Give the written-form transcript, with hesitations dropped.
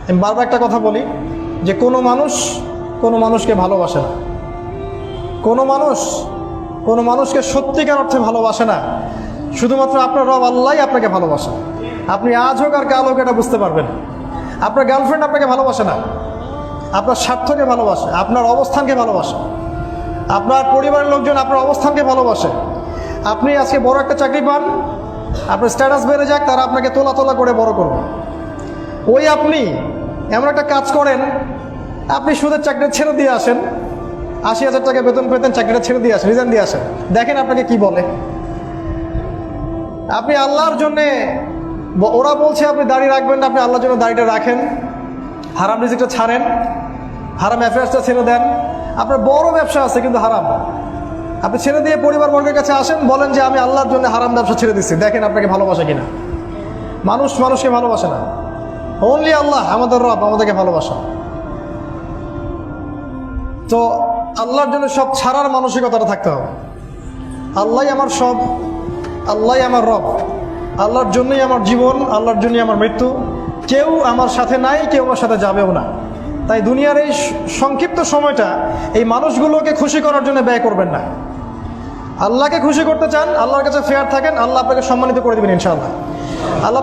আমি বারবার একটা কথা বলি যে কোনো মানুষকে ভালোবাসে না, কোনো মানুষকে সত্যিকার অর্থে ভালোবাসে না। শুধুমাত্র আপনার রব আল্লাহই আপনাকে ভালোবাসে। আপনি আজ হোক আর কাল হোক এটা বুঝতে পারবেন। আপনার গার্লফ্রেন্ড আপনাকে ভালোবাসে না, আপনার স্বার্থকে ভালোবাসে, আপনার অবস্থানকে ভালোবাসে, আপনার পরিবারের লোকজন আপনার অবস্থানকে ভালোবাসে। আপনি আজকে বড় একটা চাকরি পান, আপনার স্ট্যাটাস বেড়ে যাক, তারা আপনাকে তোলা তোলা করে বড় করবে। ওই আপনি এমন একটা কাজ করেন, আপনি সুদের চাকরিটা ছেড়ে দিয়ে আসেন, ৮০,০০০ টাকা বেতন পেতেন, চাকরিটা ছেড়ে দিয়ে আসেন, রিজাইন দিয়ে আসেন, দেখেন আপনাকে কি বলে। আপনি আল্লাহর জন্যে, ওরা বলছে আপনি দাড়ি রাখবেন না, আপনি আল্লাহর জন্য দাড়িটা রাখেন, হারাম রিজিকটা ছাড়েন, হারাম অ্যাফেয়ার্সটা ছেড়ে দেন। আপনার বড় ব্যবসা আছে কিন্তু হারাম, আপনি ছেড়ে দিয়ে পরিবারবর্গের কাছে আসেন, বলেন যে আমি আল্লাহর জন্য হারাম ব্যবসা ছেড়ে দিচ্ছি, দেখেন আপনাকে ভালোবাসে কিনা। মানুষকে ভালোবাসে না, অনলি আল্লাহ আমাদের রব আমাদেরকে ভালোবাসা। তো আল্লাহর জন্য সব ছাড়ার মানসিকতাটা থাকতে হবে। আল্লাহই আমার সব, আল্লাহই আমার রব, আল্লাহর জন্যই আমার জীবন, আল্লাহর জন্যই আমার মৃত্যু। কেউ আমার সাথে নাই, কেউ আমার সাথে যাবেও না। তাই দুনিয়ার এই সংক্ষিপ্ত সময়টা এই মানুষগুলোকে খুশি করার জন্য ব্যয় করবেন না। আল্লাহকে খুশি করতে চান, আল্লাহর কাছে ফেয়ার থাকেন, আল্লাহ আপনাকে সম্মানিত করে দেবেন ইনশাআল্লাহ। আল্লাহ